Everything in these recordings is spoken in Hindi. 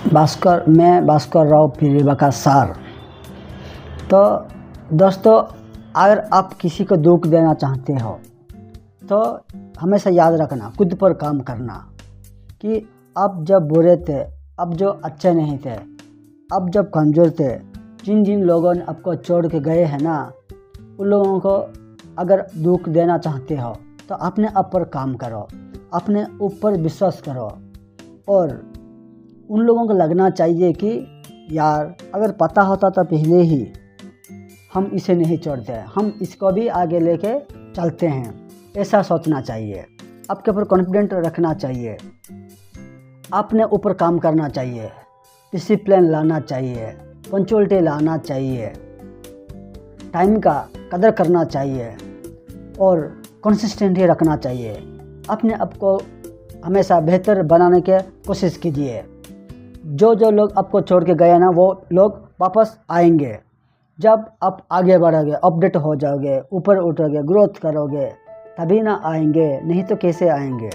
मैं भास्कर राव पीरेवा का सार। तो दोस्तों, अगर आप किसी को दुख देना चाहते हो तो हमेशा याद रखना, खुद पर काम करना कि आप जब बुरे थे, अब जो अच्छे नहीं थे, अब जब कमज़ोर थे, जिन जिन लोगों ने आपको छोड़ के गए हैं ना, उन लोगों को अगर दुख देना चाहते हो तो अपने आप पर काम करो, अपने ऊपर विश्वास करो। और उन लोगों को लगना चाहिए कि यार, अगर पता होता तो पहले ही हम इसे नहीं छोड़ते, हम इसको भी आगे लेके चलते हैं। ऐसा सोचना चाहिए, आपके ऊपर कॉन्फिडेंट रखना चाहिए, अपने ऊपर काम करना चाहिए, डिसिप्लिन लाना चाहिए, पंक्चुअलिटी लाना चाहिए, टाइम का कदर करना चाहिए और कंसिस्टेंसी रखना चाहिए। अपने आप को हमेशा बेहतर बनाने की कोशिश कीजिए। जो लोग आपको छोड़ के गए ना, वो लोग वापस आएंगे जब आप आगे बढ़ोगे, अपडेट हो जाओगे, ऊपर उठोगे, ग्रोथ करोगे, तभी ना आएंगे, नहीं तो कैसे आएंगे।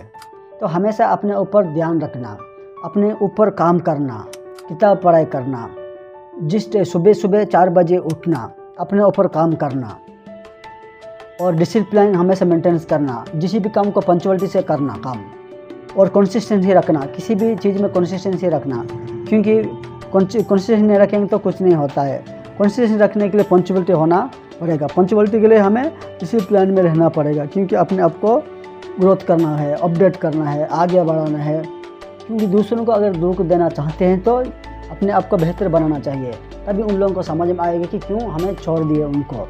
तो हमेशा अपने ऊपर ध्यान रखना, अपने ऊपर काम करना, किताब पढ़ाई करना, सुबह 4 बजे उठना, अपने ऊपर काम करना और डिसिप्लिन हमेशा मेंटेनेंस करना, किसी भी काम को पंक्चुअलिटी से करना काम, और कंसिस्टेंसी रखना, किसी भी चीज़ में कंसिस्टेंसी रखना, क्योंकि कंसिस्टेंसी नहीं रखेंगे तो कुछ नहीं होता है। कंसिस्टेंसी रखने के लिए पंक्चुअलिटी होना पड़ेगा, पंक्चुअलिटी के लिए हमें डिसिप्लिन में रहना पड़ेगा, क्योंकि अपने आप को ग्रोथ करना है, अपडेट करना है, आगे बढ़ाना है। क्योंकि दूसरों को अगर दुख देना चाहते हैं तो अपने आप को बेहतर बनाना चाहिए, तभी उन लोगों को समझ में आएगा कि क्यों हमें छोड़ दिए उनको।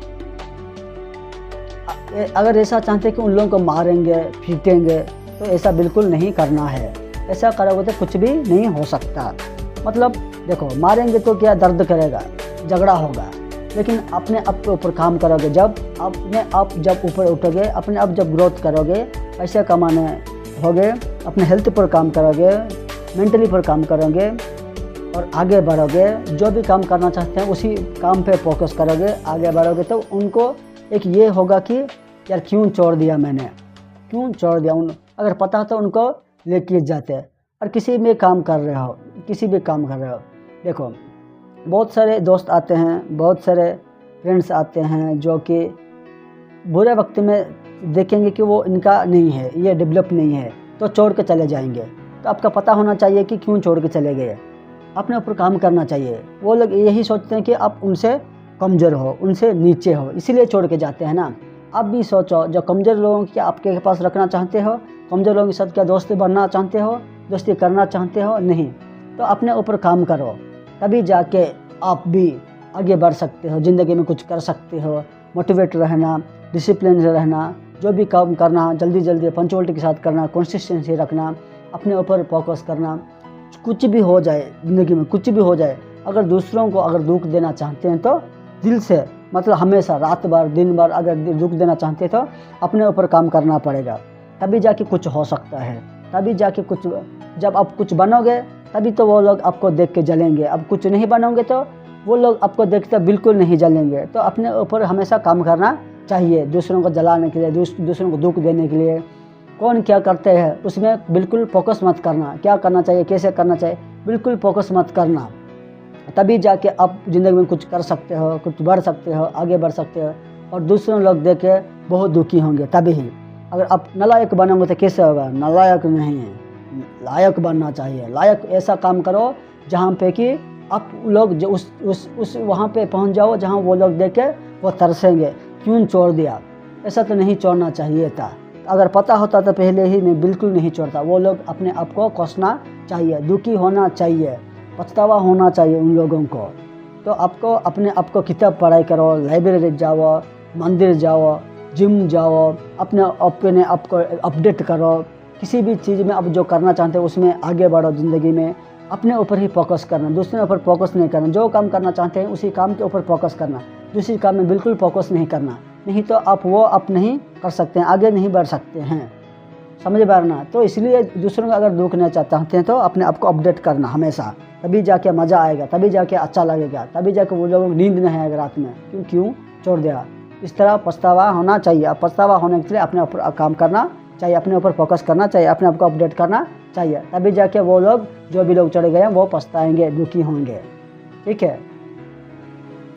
अगर ऐसा चाहते हैं कि उन लोगों को मारेंगे, पीटेंगे, तो ऐसा बिल्कुल नहीं करना है। ऐसा करोगे तो कुछ भी नहीं हो सकता। मतलब देखो, मारेंगे तो क्या दर्द करेगा, झगड़ा होगा, लेकिन अपने आप के ऊपर काम करोगे, जब अपने आप जब ऊपर उठोगे, अपने आप जब ग्रोथ करोगे, पैसे कमाने होगे, अपने हेल्थ पर काम करोगे, मेंटली पर काम करोगे और आगे बढ़ोगे, जो भी काम करना चाहते हैं उसी काम पे फोकस करोगे, आगे बढ़ोगे, तो उनको एक ये होगा कि यार क्यों छोड़ दिया मैंने, क्यों छोड़ दिया। अगर पता तो उनको लेके जाते। और किसी भी काम कर रहे हो, देखो बहुत सारे दोस्त आते हैं, बहुत सारे फ्रेंड्स आते हैं जो कि बुरे वक्त में देखेंगे कि वो इनका नहीं है, ये डेवलप नहीं है, तो छोड़ के चले जाएंगे। तो आपका पता होना चाहिए कि क्यों छोड़ के चले गए, अपने ऊपर काम करना चाहिए। वो लोग यही सोचते हैं कि आप उनसे कमज़ोर हो, उनसे नीचे हो, इसीलिए छोड़ के जाते हैं ना। आप भी सोचो, जो कमज़ोर लोगों की आपके पास रखना चाहते हो, कमज़ोर लोगों के साथ क्या दोस्ती बनना चाहते हो, दोस्ती करना चाहते हो? नहीं। तो अपने ऊपर काम करो, तभी जाके आप भी आगे बढ़ सकते हो, ज़िंदगी में कुछ कर सकते हो। मोटिवेट रहना, डिसिप्लिन से रहना, जो भी काम करना जल्दी पंक्चुअलिटी के साथ करना, कंसिस्टेंसी रखना, अपने ऊपर फोकस करना। कुछ भी हो जाए ज़िंदगी में, कुछ भी हो जाए, अगर दूसरों को अगर दुख देना चाहते हैं तो दिल से, मतलब हमेशा रात भर दिन भर अगर दुख देना चाहते तो अपने ऊपर काम करना पड़ेगा, तभी जाके कुछ हो सकता है, तभी जाके कुछ, जब आप कुछ बनोगे तभी तो वो लोग आपको देख के जलेंगे। अब कुछ नहीं बनोगे तो वो लोग आपको देखते बिल्कुल नहीं जलेंगे। तो अपने ऊपर हमेशा काम करना चाहिए, दूसरों को जलाने के लिए, दूसरों को दुख देने के लिए। कौन क्या करते हैं उसमें बिल्कुल फोकस मत करना, क्या करना चाहिए, कैसे करना चाहिए, बिल्कुल फोकस मत करना। तभी जाके आप ज़िंदगी में कुछ कर सकते हो, कुछ बढ़ सकते हो, आगे बढ़ सकते हो। और दूसरों लोग देख के बहुत दुखी होंगे तभी ही। अगर आप नालायक बनोगे तो कैसे होगा? नालायक नहीं है, लायक बनना चाहिए। लायक ऐसा काम करो जहाँ पे कि आप लोग जो उस वहाँ पे पहुँच जाओ जहाँ वो लोग देख के वो तरसेंगे, क्यों छोड़ दिया। ऐसा तो नहीं छोड़ना चाहिए था। अगर पता होता तो पहले ही मैं बिल्कुल नहीं छोड़ता। वो लोग अपने आप को कोसना चाहिए, दुखी होना चाहिए, पछतावा होना चाहिए उन लोगों को। तो आपको अपने आप को किताब पढ़ाई करो, लाइब्रेरी जाओ, मंदिर जाओ, जिम जाओ, अपने आप को अपडेट करो। किसी भी चीज़ में आप जो करना चाहते हो उसमें आगे बढ़ो। ज़िंदगी में अपने ऊपर ही फोकस करना, दूसरे ऊपर फोकस नहीं करना। जो काम करना चाहते हैं उसी काम के ऊपर फोकस करना, दूसरी काम में बिल्कुल फोकस नहीं करना, नहीं तो आप नहीं कर सकते हैं, आगे नहीं बढ़ सकते हैं, समझ पाना। तो इसलिए दूसरों को अगर दुख नहीं चाहते हैं तो अपने आप को अपडेट करना हमेशा, तभी जाके मज़ा आएगा, तभी जाके अच्छा लगेगा, तभी जाके वो लोगों को नींद नहीं आएगा रात में, क्यों छोड़ दिया। इस तरह पछतावा होना चाहिए। पछतावा होने के लिए अपने ऊपर काम करना चाहिए, अपने ऊपर फोकस करना चाहिए, अपने आप को अपडेट करना चाहिए, तभी जाके वो लोग जो भी लोग चढ़ गए हैं वो पछताएंगे, दुखी होंगे। ठीक है।